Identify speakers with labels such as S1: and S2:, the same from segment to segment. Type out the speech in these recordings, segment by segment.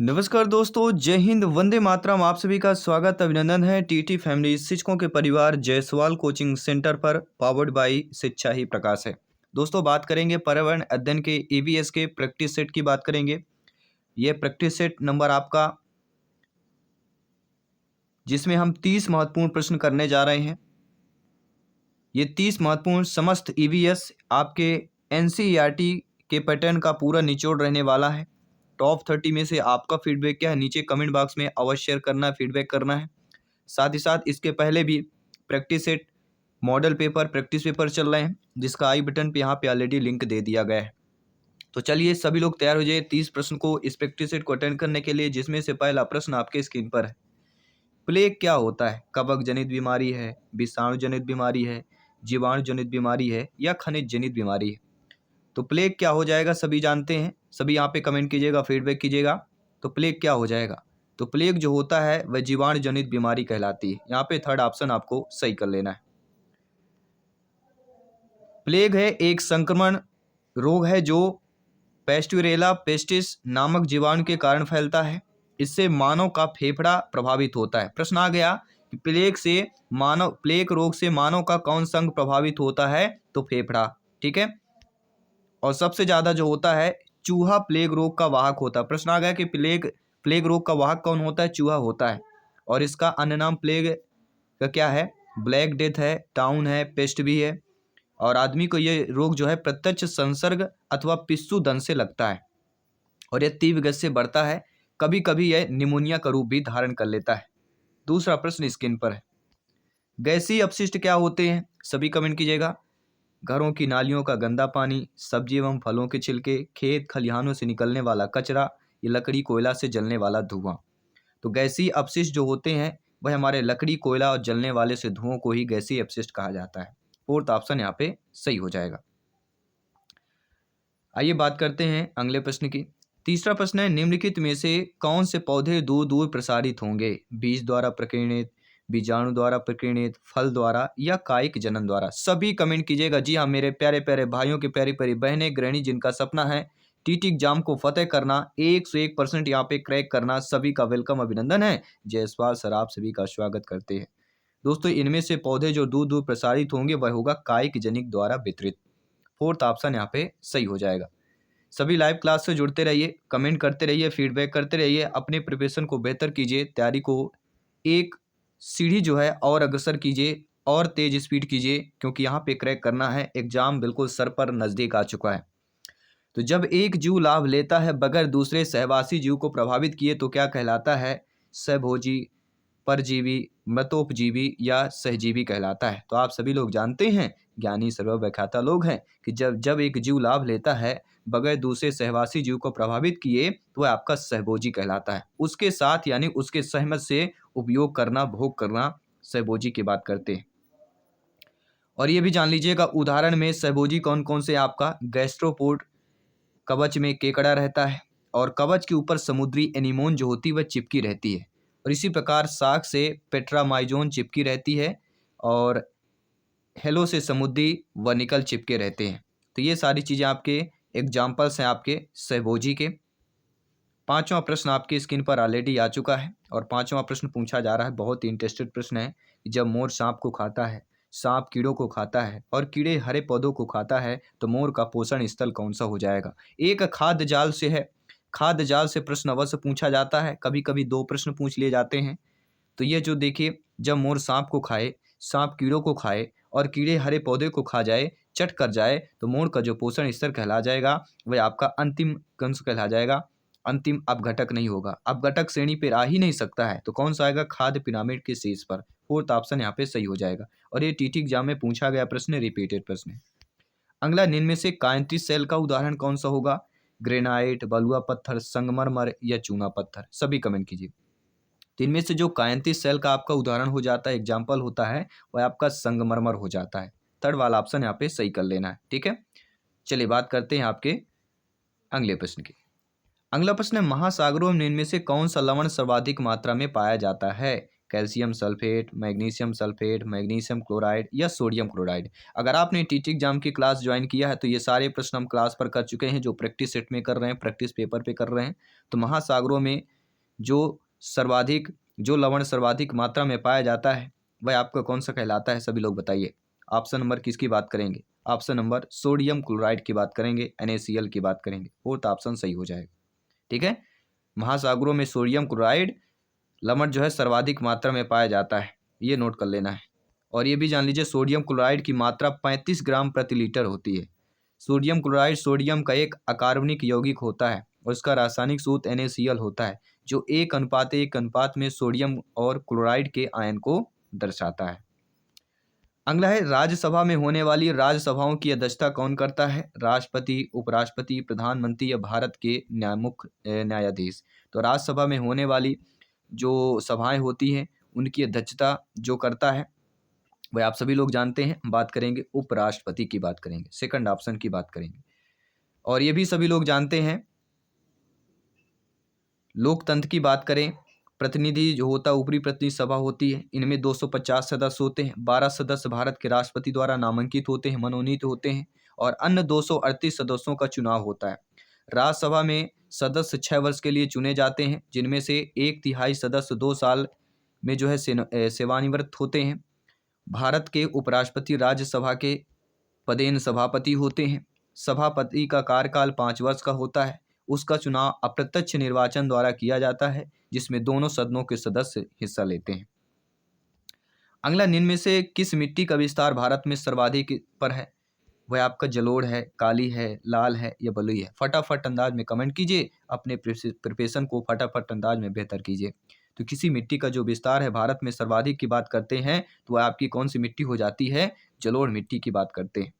S1: नमस्कार दोस्तों, जय हिंद, वंदे मातरम। आप सभी का स्वागत अभिनंदन है टीटी फैमिली शिक्षकों के परिवार जायसवाल कोचिंग सेंटर पर, पावर्ड बाई शिक्षा ही प्रकाश है। दोस्तों, बात करेंगे पर्यावरण अध्ययन के ईवीएस के प्रैक्टिस सेट की बात करेंगे। ये प्रैक्टिस सेट नंबर आपका, जिसमें हम 30 महत्वपूर्ण प्रश्न करने जा रहे हैं। ये 30 महत्वपूर्ण समस्त ईवीएस आपके एनसीईआरटी के पैटर्न का पूरा निचोड़ रहने वाला है। टॉप 30 में से आपका फीडबैक क्या है, नीचे कमेंट बॉक्स में अवश्य शेयर करना है, फीडबैक करना है। साथ ही साथ इसके पहले भी practice set model paper practice paper चल रहे हैं, जिसका आई बटन पे यहाँ पे ऑलरेडी लिंक दे दिया गया है। तो चलिए सभी लोग तैयार हो जाइए 30 प्रश्न को इस प्रैक्टिस सेट को अटेंड करने के लिए, जिसमें से पहला प्रश्न आपके स्क्रीन पर है। प्लेग क्या होता है? कवक जनित बीमारी है, विषाणु जनित बीमारी है, जीवाणु जनित बीमारी है या खनिज जनित बीमारी है? तो प्लेग क्या हो जाएगा, सभी जानते हैं। सभी यहाँ पे कमेंट कीजिएगा, फीडबैक कीजिएगा। तो प्लेग क्या हो जाएगा? तो प्लेग जो होता है वह जीवाणु जनित बीमारी कहलाती है। यहाँ पे थर्ड ऑप्शन आपको सही कर लेना है। प्लेग है एक संक्रमण रोग है जो पेस्टुरेला पेस्टिस नामक जीवाणु के कारण फैलता है। इससे मानव का फेफड़ा प्रभावित होता है। प्रश्न आ गया कि प्लेग रोग से मानव का कौन सा अंग प्रभावित होता है? तो फेफड़ा। ठीक है। और सबसे ज्यादा जो होता है, चूहा प्लेग रोग का वाहक होता है। प्रश्न आ गया कि प्लेग रोग का वाहक कौन होता है? चूहा होता है। और इसका अन्य नाम प्लेग का क्या है? ब्लैक डेथ है, टाउन है, पेस्ट भी है। और आदमी को ये रोग जो है प्रत्यक्ष संसर्ग अथवा पिस्सू दंश से लगता है और यह तीव्र गति से बढ़ता है। कभी कभी यह निमोनिया का रूप भी धारण कर लेता है। दूसरा प्रश्न स्क्रीन पर है। गैसीय अपशिष्ट क्या होते हैं? सभी कमेंट कीजिएगा। घरों की नालियों का गंदा पानी, सब्जी एवं फलों के छिलके, खेत खलिहानों से निकलने वाला कचरा, ये लकड़ी कोयला से जलने वाला धुआं। तो गैसीय अपशिष्ट जो होते हैं वह हमारे लकड़ी कोयला और जलने वाले से धुओं को ही गैसीय अपशिष्ट कहा जाता है। फोर्थ ऑप्शन यहाँ पे सही हो जाएगा। आइए बात करते हैं अगले प्रश्न की। तीसरा प्रश्न है, निम्नलिखित में से कौन से पौधे दूर दूर प्रसारित होंगे? बीज द्वारा प्रकीर्णित, बीजाणु द्वारा प्रकीर्णित, फल द्वारा या कायिक जनन द्वारा? सभी कमेंट कीजिएगा। जी हाँ, मेरे प्यारे प्यारे भाइयों के प्यारी प्यारी बहनें, गृहिणी, जिनका सपना है टीटी एग्जाम को फतेह करना, 101% यहाँ पे क्रैक करना, सभी का वेलकम, अभिनंदन है। जयसवाल सर आप सभी का स्वागत करते हैं। दोस्तों, इनमें से पौधे जो दूर दूर प्रसारित होंगे वह होगा कायिक जनिक द्वारा वितरित। फोर्थ ऑप्शन यहाँ पे सही हो जाएगा। सभी लाइव क्लास से जुड़ते रहिए, कमेंट करते रहिए, फीडबैक करते रहिए, अपने प्रिपरेशन को बेहतर कीजिए, तैयारी को एक सीढ़ी जो है और अग्रसर कीजिए और तेज स्पीड कीजिए, क्योंकि यहाँ पे क्रैक करना है। एग्जाम बिल्कुल सर पर नज़दीक आ चुका है। तो जब एक जीव लाभ लेता है बगैर दूसरे सहवासी जीव को प्रभावित किए तो क्या कहलाता है? सहभोजी, परजीवी, मृतोपजीवी या सहजीवी कहलाता है। तो आप सभी लोग जानते हैं, ज्ञानी सर्वव्याख्याता लोग हैं, कि जब जब एक जीव लाभ लेता है बगैर दूसरे सहवासी जीव को प्रभावित किए तो वह आपका सहभोजी कहलाता है। उसके साथ यानी उसके सहमत से उपयोग करना, भोग करना, सहभोजी की बात करते हैं। और ये भी जान लीजिएगा, उदाहरण में सहभोजी कौन कौन से? आपका गैस्ट्रोपोड, कवच में केकड़ा रहता है और कवच के ऊपर समुद्री एनीमोन जो होती है वह चिपकी रहती है। और इसी प्रकार साग से पेट्रामाइजोन चिपकी रहती है और हेलो से समुद्री वर्निकल चिपके रहते हैं। तो ये सारी चीज़ें आपके एग्जाम्पल्स हैं आपके सहभोजी के। पांचवा प्रश्न आपकी स्क्रीन पर ऑलरेडी आ चुका है और पांचवा प्रश्न पूछा जा रहा है। बहुत ही इंटरेस्टेड प्रश्न है कि जब मोर सांप को खाता है, सांप कीड़ों को खाता है और कीड़े हरे पौधों को खाता है तो मोर का पोषण स्थल कौन सा हो जाएगा? एक खाद्य जाल से है। खाद्य जाल से प्रश्न अवश्य पूछा जाता है, कभी कभी दो प्रश्न पूछ लिए जाते हैं। तो ये जो देखिए, जब मोर सांप को खाए, सांप कीड़ों को खाए और कीड़े हरे पौधे को खा जाए, चट कर जाए, तो मोर का जो पोषण स्तर कहला जाएगा वह आपका अंतिम कंस कहला जाएगा। अंतिम अपघटक नहीं होगा, अपघटक श्रेणी पर आ ही नहीं सकता है। तो कौन सा आएगा? खाद्य पिरामिड के शीर्ष पर। फोर्थ ऑप्शन यहाँ पे सही हो जाएगा। और ये टीटी एग्जाम में पूछा गया प्रश्न, रिपीटेड प्रश्न है। अगला, निम्न में से कांति सेल का उदाहरण कौन सा होगा? ग्रेनाइट, बलुआ पत्थर, संगमरमर या चूना पत्थर? सभी कमेंट कीजिए। तो इनमें से जो कांति सेल का आपका उदाहरण हो जाता है, एग्जाम्पल होता है, वह आपका संगमरमर हो जाता है। थर्ड वाला ऑप्शन यहाँ पे सही कर लेना है। ठीक है, चलिए बात करते हैं आपके अगले प्रश्न की। अगला प्रश्न है, महासागरों में इनमें से कौन सा लवण सर्वाधिक मात्रा में पाया जाता है? Calcium sulphate, magnesium sulphate, magnesium chloride या सोडियम क्लोराइड? अगर आपने टीटी एग्जाम की क्लास ज्वाइन किया है तो ये सारे प्रश्न हम क्लास पर कर चुके हैं, जो प्रैक्टिस सेट में कर रहे हैं, प्रैक्टिस पेपर पे कर रहे हैं। तो महासागरों में जो लवण सर्वाधिक मात्रा में पाया जाता है वह आपका कौन सा कहलाता है? सभी लोग बताइए। ऑप्शन नंबर किसकी बात करेंगे? ऑप्शन नंबर सोडियम क्लोराइड की बात करेंगे, NaCl की बात करेंगे। फोर्थ ऑप्शन सही हो जाएगा। ठीक है, महासागरों में सोडियम क्लोराइड लवण जो है सर्वाधिक मात्रा में पाया जाता है, ये नोट कर लेना है। और ये भी जान लीजिए सोडियम क्लोराइड की मात्रा 35 ग्राम प्रति लीटर होती है। सोडियम क्लोराइड सोडियम का एक अकार्बनिक यौगिक होता है और इसका रासायनिक सूत्र NaCl होता है, जो 1:1 में सोडियम और क्लोराइड के आयन को दर्शाता है। अगला है राज्यसभा में होने वाली राज्यसभाओं की अध्यक्षता कौन करता है? राष्ट्रपति, उपराष्ट्रपति, प्रधानमंत्री या भारत के मुख्य न्यायाधीश। तो राज्यसभा में होने वाली जो सभाएं होती हैं उनकी अध्यक्षता जो करता है वह आप सभी लोग जानते हैं, बात करेंगे उपराष्ट्रपति की बात करेंगे, सेकंड ऑप्शन की बात करेंगे। और ये भी सभी लोग जानते हैं, लोकतंत्र की बात करें, प्रतिनिधि जो होता है ऊपरी प्रतिनिधि सभा होती है, इनमें 250 सदस्य होते हैं। 12 सदस्य भारत के राष्ट्रपति द्वारा नामांकित होते हैं, मनोनीत होते हैं और अन्य 238 सदस्यों का चुनाव होता है। राज्यसभा में सदस्य 6 वर्ष के लिए चुने जाते हैं, जिनमें से 1/3 सदस्य 2 साल में जो है सेवानिवृत्त होते हैं। भारत के उपराष्ट्रपति राज्यसभा के पदेन सभापति होते हैं। सभापति का कार्यकाल 5 वर्ष का होता है। उसका चुनाव अप्रत्यक्ष निर्वाचन द्वारा किया जाता है, जिसमें दोनों सदनों के सदस्य हिस्सा लेते हैं। अगला, निम्न में से किस मिट्टी का विस्तार भारत में सर्वाधिक पर है? वह आपका जलोढ़ है, काली है, लाल है या बलुई है? फटाफट अंदाज में कमेंट कीजिए, अपने प्रिपरेशन को फटाफट अंदाज में बेहतर कीजिए। तो किसी मिट्टी का जो विस्तार है भारत में सर्वाधिक की बात करते हैं तो वह आपकी कौन सी मिट्टी हो जाती है? जलोढ़ मिट्टी की बात करते हैं।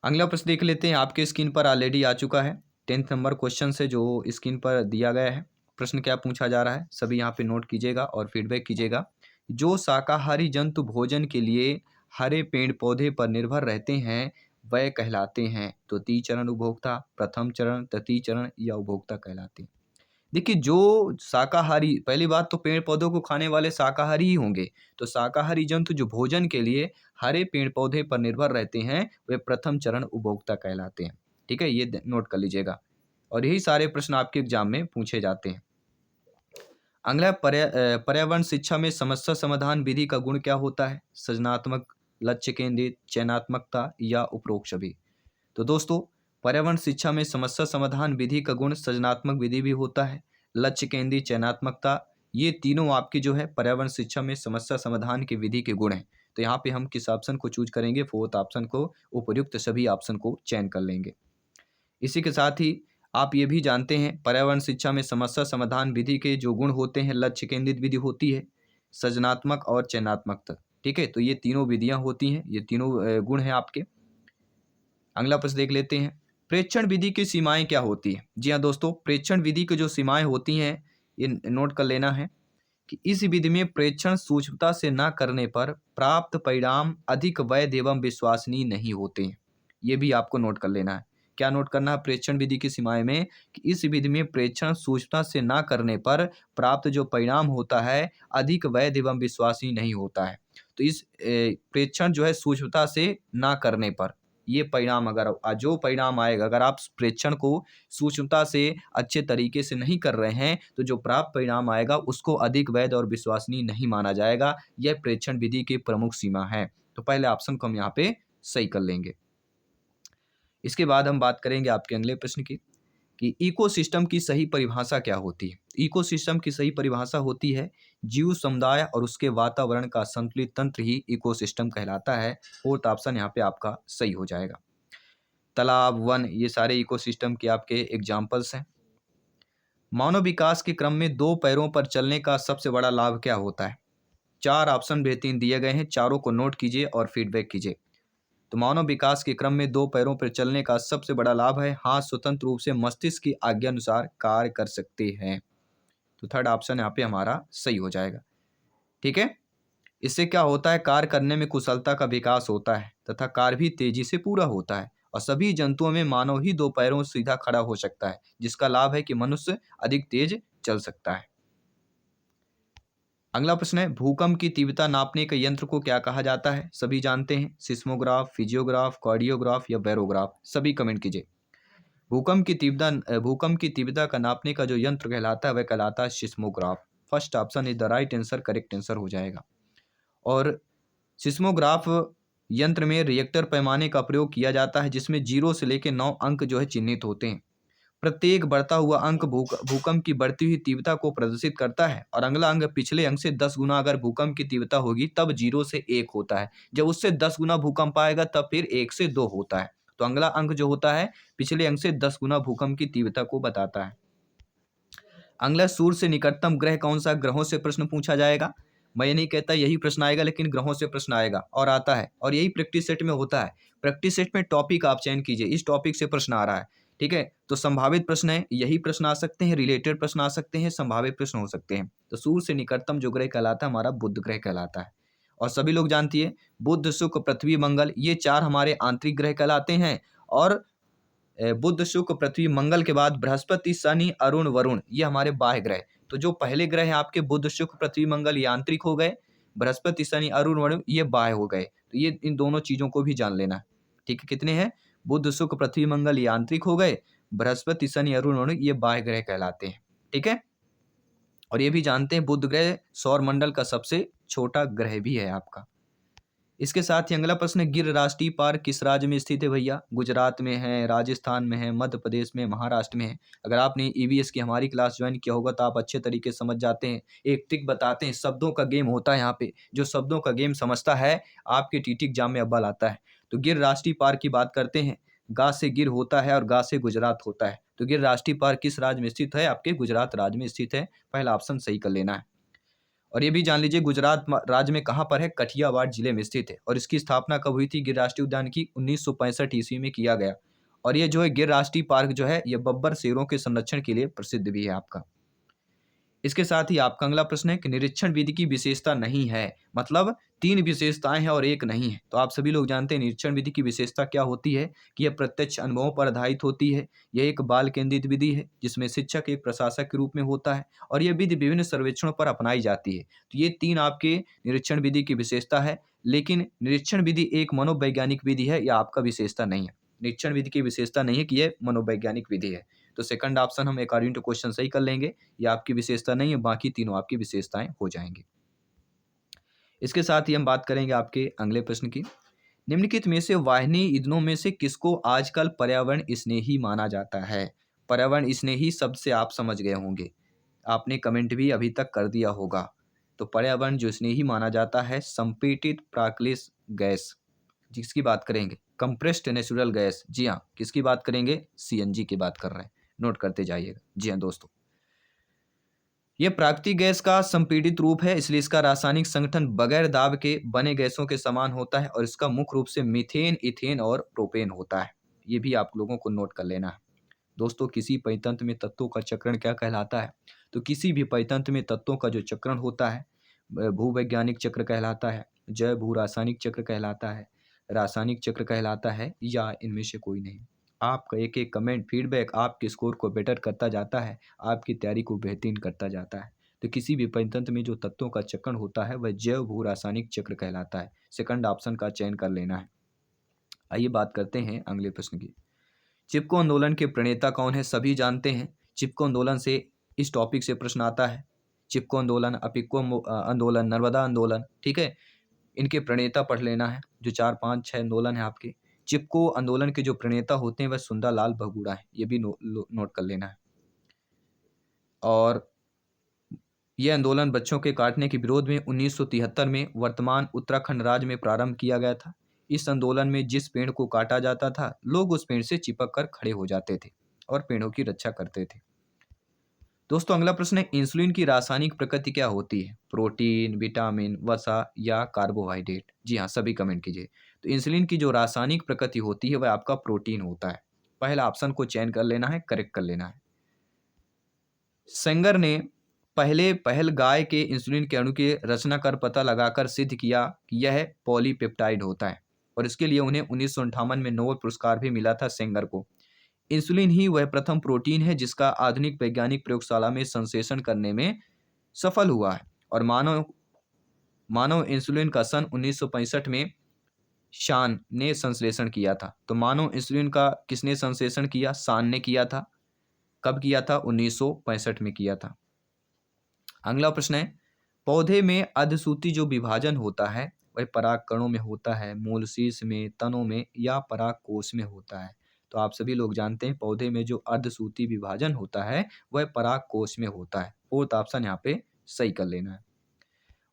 S1: अगला प्रश्न देख लेते हैं, आपके स्क्रीन पर ऑलरेडी आ चुका है 10th नंबर क्वेश्चन से जो स्क्रीन पर दिया गया है। प्रश्न क्या पूछा जा रहा है सभी यहाँ पे नोट कीजिएगा और फीडबैक कीजिएगा। जो शाकाहारी जंतु भोजन के लिए हरे पेड़ पौधे पर निर्भर रहते हैं वह कहलाते हैं? तो त्रिचरण उपभोक्ता, प्रथम चरण, तृतीय चरण या उपभोक्ता कहलाते हैं। देखिए, जो शाकाहारी, पहली बात तो पेड़ पौधों को खाने वाले शाकाहारी ही होंगे, तो शाकाहारी जंतु जो भोजन के लिए हरे पेड़ पौधे पर निर्भर रहते हैं वे प्रथम चरण उपभोक्ता कहलाते हैं। ठीक है, ये नोट कर लीजिएगा और यही सारे प्रश्न आपके एग्जाम में पूछे जाते हैं। अगला, पर्यावरण शिक्षा में समस्या समाधान विधि का गुण क्या होता है? सृजनात्मक, लक्ष्य केंद्रित, चयनात्मकता या उपरोक्त सभी। तो दोस्तों, पर्यावरण शिक्षा में समस्या समाधान विधि का गुण सृजनात्मक विधि भी होता है, लक्ष्य केंद्रित, चयनात्मकता, ये तीनों आपकी जो है पर्यावरण शिक्षा में समस्या समाधान की विधि के गुण हैं। तो यहाँ पे हम किस ऑप्शन को चूज करेंगे? फोर्थ ऑप्शन को, उपयुक्त सभी ऑप्शन को चयन कर लेंगे। इसी के साथ ही आप ये भी जानते हैं पर्यावरण शिक्षा में समस्या समाधान विधि के जो गुण होते हैं, लक्ष्य केंद्रित विधि होती है, सृजनात्मक और चयनात्मकता। ठीक है, तो ये तीनों विधियां होती हैं, ये तीनों गुण हैं आपके। अगला प्रश्न देख लेते हैं, प्रेक्षण विधि की सीमाएं क्या होती है? जी हाँ दोस्तों, प्रेक्षण विधि की जो सीमाएं होती हैं ये नोट कर लेना है कि इस विधि में प्रेक्षण सूक्ष्मता से न करने पर प्राप्त परिणाम अधिक वैध एवं विश्वसनीय नहीं होते हैं। ये भी आपको नोट कर लेना है। क्या नोट करना है प्रेक्षण विधि की सीमाएं में? कि इस विधि में प्रेक्षण सूक्ष्मता से न करने पर प्राप्त जो परिणाम होता है अधिक वैध एवं विश्वसनीय नहीं होता है। तो इस प्रेक्षण जो है सूक्ष्मता से न करने पर ये परिणाम, अगर जो परिणाम आएगा, अगर आप प्रेक्षण को सूक्ष्मता से अच्छे तरीके से नहीं कर रहे हैं तो जो प्राप्त परिणाम आएगा उसको अधिक वैध और विश्वसनीय नहीं माना जाएगा। यह प्रेक्षण विधि की प्रमुख सीमा है। तो पहले ऑप्शन को हम यहाँ पे सही कर लेंगे। इसके बाद हम बात करेंगे आपके अगले प्रश्न की कि इकोसिस्टम की सही परिभाषा क्या होती है? इकोसिस्टम की सही परिभाषा होती है जीव समुदाय और उसके वातावरण का संतुलित तंत्र ही इकोसिस्टम कहलाता है। फोर्थ ऑप्शन यहाँ पे आपका सही हो जाएगा। तालाब, वन, ये सारे इकोसिस्टम के आपके एग्जाम्पल्स हैं। मानव विकास के क्रम में 2 पैरों पर चलने का सबसे बड़ा लाभ क्या होता है? 4 ऑप्शन बेहतरीन दिए गए हैं, चारों को नोट कीजिए और फीडबैक कीजिए। तो मानव विकास के क्रम में 2 पैरों पर चलने का सबसे बड़ा लाभ है हाथ स्वतंत्र रूप से मस्तिष्क की आज्ञा अनुसार कार्य कर सकते हैं। तो थर्ड ऑप्शन यहाँ पे हमारा सही हो जाएगा। ठीक है, इससे क्या होता है? कार्य करने में कुशलता का विकास होता है तथा कार्य भी तेजी से पूरा होता है और सभी जंतुओं में मानव ही 2 पैरों से सीधा खड़ा हो सकता है, जिसका लाभ है कि मनुष्य अधिक तेज चल सकता है। अगला प्रश्न है, भूकंप की तीव्रता नापने के यंत्र को क्या कहा जाता है? सभी जानते हैं, सिस्मोग्राफ, फिजियोग्राफ, कार्डियोग्राफ या बैरोग्राफ। सभी कमेंट कीजिए। भूकंप की तीव्रता का नापने का जो यंत्र कहलाता है वह कहलाता है seismograph. First option is the right answer, correct answer हो जाएगा। और सिस्मोग्राफ यंत्र में रिएक्टर पैमाने का प्रयोग किया जाता है जिसमें 0 से लेकर 9 अंक जो है चिन्हित होते हैं। प्रत्येक बढ़ता हुआ अंक भूकंप की बढ़ती हुई तीव्रता को प्रदर्शित करता है और अगला अंक पिछले अंक से 10 गुना अगर भूकंप की तीव्रता होगी तब 0 से 1 होता है। जब उससे 10 गुना भूकंप आएगा तब फिर 1 से 2 होता है। तो अगला अंक जो होता है पिछले अंक से 10 गुना भूकंप की तीव्रता को बताता है। अगला, सूर्य से निकटतम ग्रह कौन सा? ग्रहों से प्रश्न पूछा जाएगा। मैं ये नहीं कहता यही प्रश्न आएगा, लेकिन ग्रहों से प्रश्न आएगा और आता है, और यही प्रैक्टिस सेट में होता है। प्रैक्टिस सेट में टॉपिक आप चयन कीजिए, इस टॉपिक से प्रश्न आ रहा है, ठीक है। तो संभावित प्रश्न है, यही प्रश्न आ सकते हैं, रिलेटेड प्रश्न आ सकते हैं, संभावित प्रश्न हो सकते हैं। तो सूर्य से निकटतम जो ग्रह कहलाता है हमारा बुध ग्रह कहलाता है। और सभी लोग जानती है बुध, शुक्र, पृथ्वी, मंगल, ये 4 हमारे आंतरिक ग्रह कहलाते हैं। और बुध, शुक्र, पृथ्वी, मंगल के बाद बृहस्पति, शनि, अरुण, वरुण, ये हमारे बाह्य ग्रह। तो जो पहले ग्रह हैं आपके बुध, शुक्र, पृथ्वी, मंगल, ये आंतरिक हो गए। बृहस्पति, शनि, अरुण, वरुण ये बाह्य हो गए। तो ये इन दोनों चीजों को भी जान लेना है, ठीक है। कितने हैं? बुध, शुक्र, पृथ्वी, मंगल ये आंतरिक हो गए। बृहस्पति, शनि, अरुण, वरुण ये बाह्य ग्रह कहलाते हैं, ठीक है। और ये भी जानते हैं बुध ग्रह सौर मंडल का सबसे छोटा ग्रह भी है आपका। इसके साथ ही अगला प्रश्न, गिर राष्ट्रीय पार्क किस राज्य में स्थित है भैया? गुजरात में है, राजस्थान में है, मध्य प्रदेश में, महाराष्ट्र में है। अगर आपने ईवीएस की हमारी क्लास ज्वाइन किया होगा तो आप अच्छे तरीके से समझ जाते हैं। एक ट्रिक बताते हैं, शब्दों का गेम होता है यहाँ पे। जो शब्दों का गेम समझता है आपके टीटी एग्जाम में अव्वल आता है। तो गिर राष्ट्रीय पार्क की बात करते हैं। गा से गिर होता है और गा से गुजरात होता है। तो गिर राष्ट्रीय पार्क किस राज्य में स्थित है? आपके गुजरात राज्य में स्थित है। पहला ऑप्शन सही कर लेना है। और ये भी जान लीजिए गुजरात राज्य में कहाँ पर है? कठियावाड़ जिले में स्थित है। और इसकी स्थापना कब हुई थी गिर राष्ट्रीय उद्यान की? 1965 ईस्वी में किया गया। और ये जो है गिर राष्ट्रीय पार्क जो है ये बब्बर शेरों के संरक्षण के लिए प्रसिद्ध भी है आपका। इसके साथ ही आपका अगला प्रश्न है कि निरीक्षण विधि की विशेषता नहीं है, मतलब 3 विशेषताएं हैं और एक नहीं है। तो आप सभी लोग जानते हैं निरीक्षण विधि की विशेषता क्या होती है कि यह प्रत्यक्ष अनुभवों पर आधारित होती है। यह एक बाल केंद्रित विधि है जिसमें शिक्षक एक प्रशासक के रूप में होता है और यह विधि विभिन्न सर्वेक्षणों पर अपनाई जाती है। तो ये 3 आपके निरीक्षण विधि की विशेषता है। लेकिन निरीक्षण विधि एक मनोवैज्ञानिक विधि है, या आपका विशेषता नहीं है। निरीक्षण विधि की विशेषता नहीं है कि यह मनोवैज्ञानिक विधि है। तो सेकंड ऑप्शन हम अकॉर्डिंग टू क्वेश्चन सही कर लेंगे। ये आपकी विशेषता नहीं है, बाकी तीनों आपकी विशेषताएं हो जाएंगी। इसके साथ ही हम बात करेंगे आपके अगले प्रश्न की। निम्नलिखित में से वाहिनी ईंधनों में से किसको आजकल पर्यावरण स्नेही माना जाता है? पर्यावरण स्नेही शब्द से आप समझ गए होंगे, आपने कमेंट भी अभी तक कर दिया होगा। तो पर्यावरण जो स्नेही माना जाता है संपीड़ित प्राकृतिक गैस, जिसकी बात करेंगे कंप्रेस्ड नेचुरल गैस। जी हाँ, किसकी बात करेंगे? सीएनजी की बात कर रहे हैं, नोट करते जाइएगा। जी हाँ दोस्तों, यह प्राकृतिक गैस का संपीड़ित रूप है, इसलिए इसका रासायनिक संगठन बगैर दाब के बने गैसों के समान होता है और इसका मुख्य रूप से मीथेन, इथेन और प्रोपेन होता है। ये भी आप लोगों को नोट कर लेना है। दोस्तों, किसी परितंत्र में तत्वों का चक्रण क्या कहलाता है? तो किसी भी परितंत्र में तत्वों का जो चक्रण होता है भूवैज्ञानिक चक्र कहलाता है, जैव भू रासायनिक चक्र कहलाता है, रासायनिक चक्र कहलाता है, या इनमें से कोई नहीं। आपका एक एक कमेंट फीडबैक आपके स्कोर को बेटर करता जाता है, आपकी तैयारी को बेहतरीन करता जाता है। तो किसी भी परितंत्र में जो तत्वों का चक्रण होता है वह जैव भू रासायनिक चक्र कहलाता है। सेकंड ऑप्शन का चयन कर लेना है। आइए बात करते हैं अगले प्रश्न की। चिपको आंदोलन के प्रणेता कौन है? सभी जानते हैं। चिपको आंदोलन से इस टॉपिक से प्रश्न आता है। चिपको आंदोलन, अपिको आंदोलन, नर्मदा आंदोलन, ठीक है। इनके प्रणेता पढ़ लेना है। जो 4, 5, 6 आंदोलन है आपके, चिपको आंदोलन के जो प्रणेता होते हैं वह सुंदरलाल बहुगुणा है। ये भी नोट कर लेना है। और यह आंदोलन बच्चों के काटने के विरोध में 1973 में वर्तमान उत्तराखंड राज्य में प्रारंभ किया गया था। इस आंदोलन में जिस पेड़ को काटा जाता था लोग उस पेड़ से चिपक कर खड़े हो जाते थे और पेड़ों की रक्षा करते थे। दोस्तों, अगला प्रश्न है इंसुलिन की रासायनिक प्रकृति क्या होती है? प्रोटीन, विटामिन, वसा या कार्बोहाइड्रेट? जी हाँ, सभी कमेंट कीजिए। तो इंसुलिन की जो रासायनिक प्रकृति होती है वह आपका प्रोटीन होता है। पहला ऑप्शन को चयन कर लेना है, करेक्ट कर लेना है। सेंगर ने पहल गाय के इंसुलिन के अणु की रचना कर पता लगाकर सिद्ध किया कि यह पॉलीपेप्टाइड होता है और इसके लिए उन्हें 1958 में नोबेल पुरस्कार भी मिला था सेंगर को। इंसुलिन ही वह प्रथम प्रोटीन है जिसका आधुनिक वैज्ञानिक प्रयोगशाला में संश्लेषण करने में सफल हुआ है और मानव इंसुलिन का सन 1965 में शान ने संश्लेषण किया था। तो मानव इंसुलिन का किसने संश्लेषण किया? शान ने किया था। कब किया था? 1965 में किया था। अगला प्रश्न है, पौधे में अर्धसूत्रीय जो विभाजन होता है वह परागकणों में होता है, मूल शीर्ष में, तनों में या परागकोश में होता है? तो आप सभी लोग जानते हैं पौधे में जो अर्धसूत्रीय विभाजन होता है वह परागकोश में होता है। फोर्थ ऑप्शन यहाँ पे सही कर लेना है।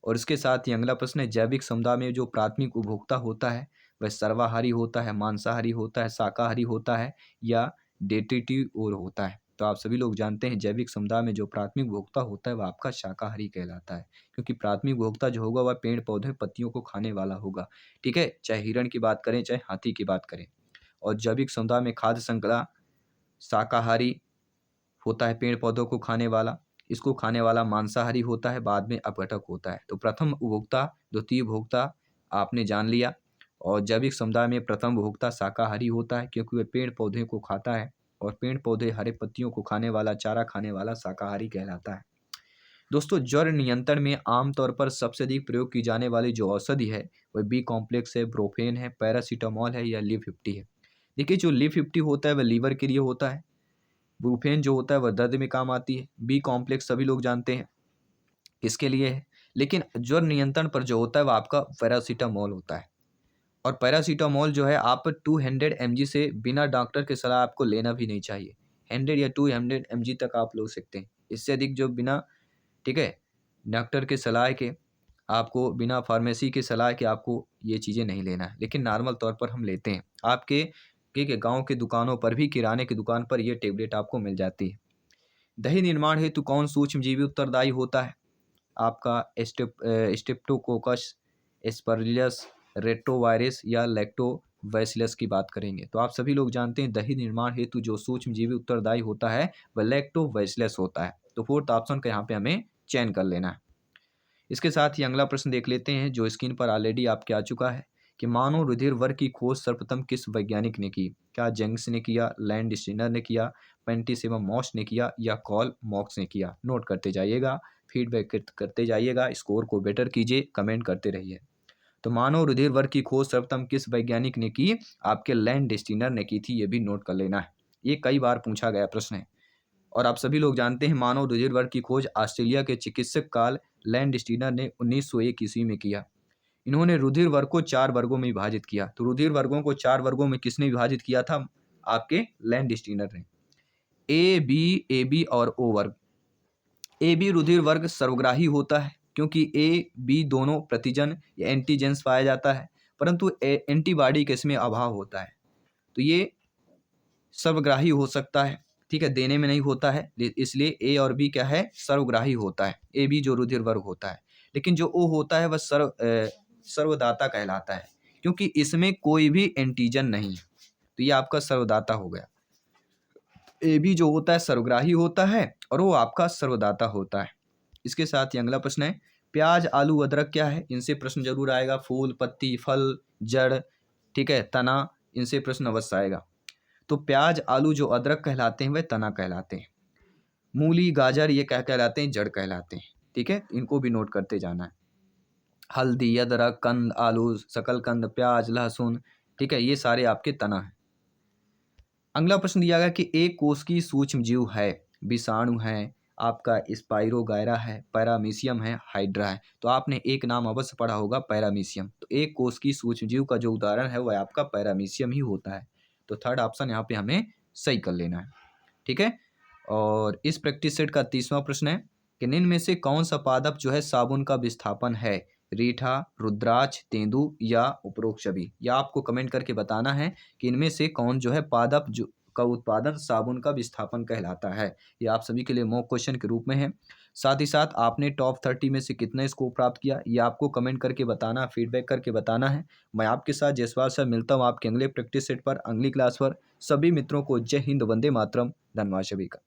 S1: और इसके साथ ही अगला प्रश्न है, जैविक समुदाय में जो प्राथमिक उपभोक्ता होता है वह सर्वाहारी होता है, मांसाहारी होता है, शाकाहारी होता है या डेट्रीटिवोर होता है? तो आप सभी लोग जानते हैं जैविक समुदाय में जो प्राथमिक उपभोक्ता होता है वह आपका शाकाहारी कहलाता है, क्योंकि प्राथमिक उपभोक्ता जो होगा वह पेड़ पौधे पत्तियों को खाने वाला होगा। ठीक है, चाहे हिरण की बात करें चाहे हाथी की बात करें। और जैविक समुदाय में खाद्य श्रृंखला शाकाहारी होता है, पेड़ पौधों को खाने वाला, इसको खाने वाला मांसाहारी होता है, बाद में अपघटक होता है। तो प्रथम उपभोक्ता, द्वितीय उपभोक्ता आपने जान लिया। और जैविक समुदाय में प्रथम उपभोक्ता शाकाहारी होता है क्योंकि वह पेड़ पौधे को खाता है, और पेड़ पौधे हरे पत्तियों को खाने वाला, चारा खाने वाला शाकाहारी कहलाता है। दोस्तों, ज्वर नियंत्रण में आमतौर पर सबसे अधिक प्रयोग की जाने वाली जो औषधि है वह बी कॉम्प्लेक्स है, ब्रोफेन है, पैरासीटामॉल है या लीव 50 है। देखिए, जो लीव 50 होता है वह लीवर के लिए होता है, ब्रूफेन जो होता है वह दर्द में काम आती है, बी कॉम्प्लेक्स सभी लोग जानते हैं किसके लिए है। लेकिन ज्वर नियंत्रण पर जो होता है वह आपका पैरासीटामॉल होता है। और पैरासीटामॉल जो है आप 200 mg से बिना डॉक्टर के सलाह आपको लेना भी नहीं चाहिए। 100 या 200 mg तक आप ले सकते हैं, इससे अधिक जो बिना, ठीक है, डॉक्टर के सलाह के, आपको बिना फार्मेसी की सलाह के आपको ये चीज़ें नहीं लेना है, लेकिन नॉर्मल तौर पर हम लेते हैं। आपके, ठीक है, गाँव की दुकानों पर भी, किराने की दुकान पर ये टेबलेट आपको मिल जाती है। दही निर्माण हेतु कौन सूक्ष्मजीवी उत्तरदायी होता है? आपका स्ट्रेप्टोकोकस, एस्परजिलस, रेट्रोवायरस या लैक्टोबैसिलस की बात करेंगे। तो आप सभी लोग जानते हैं दही निर्माण हेतु जो सूक्ष्मजीवी उत्तरदायी होता है वह लैक्टोबैसिलस होता है। तो फोर्थ ऑप्शन का यहाँ पे हमें चयन कर लेना है। इसके साथ ही अगला प्रश्न देख लेते हैं जो स्क्रीन पर ऑलरेडी आपके आ चुका है कि मानव रुधिर वर्ग की खोज सर्वप्रथम किस वैज्ञानिक ने की? क्या जेंग्स ने किया, लैंड स्टीनर ने किया, पेंटिसेमा मॉस ने किया या कॉल मॉक्स ने किया? नोट करते जाइएगा, फीडबैक करते जाइएगा, स्कोर को बेटर कीजिए, कमेंट करते रहिए। तो मानव रुधिर वर्ग की खोज सर्वप्रथम किस वैज्ञानिक ने की? आपके लैंड स्टीनर ने की थी, ये भी नोट कर लेना है, ये कई बार पूछा गया प्रश्न है। और आप सभी लोग जानते हैं मानव रुधिर वर्ग की खोज ऑस्ट्रेलिया के चिकित्सक कार्ल लैंड स्टीनर ने 1901 ईस्वी में किया। इन्होंने रुधिर वर्ग को 4 वर्गों में विभाजित किया। तो रुधिर वर्गों को 4 वर्गों में किसने विभाजित किया था? आपके लैंड स्टीनर ने। ए बी और ओ वर्ग। ए बी रुधिर वर्ग सर्वग्राही होता है क्योंकि ए बी दोनों प्रतिजन या एंटीजेंस पाया जाता है, परंतु एंटीबॉडी के इसमें अभाव होता है। तो ये सर्वग्राही हो सकता है, ठीक है, देने में नहीं होता है, इसलिए ए और बी क्या है? सर्वग्राही होता है, ए बी जो रुधिर वर्ग होता है। लेकिन जो ओ होता है वह सर्वदाता कहलाता है क्योंकि इसमें कोई भी एंटीजन नहीं है। तो ये आपका सर्वदाता हो गया। ए बी जो होता है सर्वग्राही होता है और वो आपका सर्वदाता होता है। इसके साथ ही अगला प्रश्न है, प्याज, आलू, अदरक क्या है? इनसे प्रश्न जरूर आएगा। फूल, पत्ती, फल, जड़, ठीक है, तना, इनसे प्रश्न अवश्य आएगा। तो प्याज, आलू जो अदरक कहलाते हैं वह तना कहलाते हैं। मूली, गाजर ये क्या कहलाते हैं? जड़ कहलाते हैं। ठीक है, इनको भी नोट करते जाना है। हल्दी, अदरक, कंद, आलू, शकलकंद, प्याज, लहसुन, ठीक है, ये सारे आपके तना हैं। अगला प्रश्न दिया गया कि एक कोश की सूक्ष्म जीव है, विषाणु है, आपका स्पाइरोगायरा है, पैरामीशियम है, हाइड्रा है। तो आपने एक नाम अवश्य पढ़ा होगा, पैरामीशियम। तो एक कोश की सूक्ष्म जीव का जो उदाहरण है वह आपका पैरामीशियम ही होता है। तो थर्ड ऑप्शन यहाँ पे हमें सही कर लेना है। ठीक है, और इस प्रैक्टिस सेट का 30वां प्रश्न है कि निम्न में से कौन सा पादप जो है साबुन का विस्थापन है? रीठा, रुद्राक्ष, तेंदु या उपरोक्त सभी? या आपको कमेंट करके बताना है कि इनमें से कौन जो है पादप जो का उत्पादन साबुन का विस्थापन कहलाता है। ये आप सभी के लिए मॉक क्वेश्चन के रूप में है। साथ ही साथ आपने टॉप 30 में से कितने स्कोर प्राप्त किया ये आपको कमेंट करके बताना, फीडबैक करके बताना है। मैं आपके साथ जयसवाल सर मिलता हूँ आपके अगले प्रैक्टिस सेट पर, अगली क्लास पर। सभी मित्रों को जय हिंद, वंदे मातरम। धन्यवाद सभी का।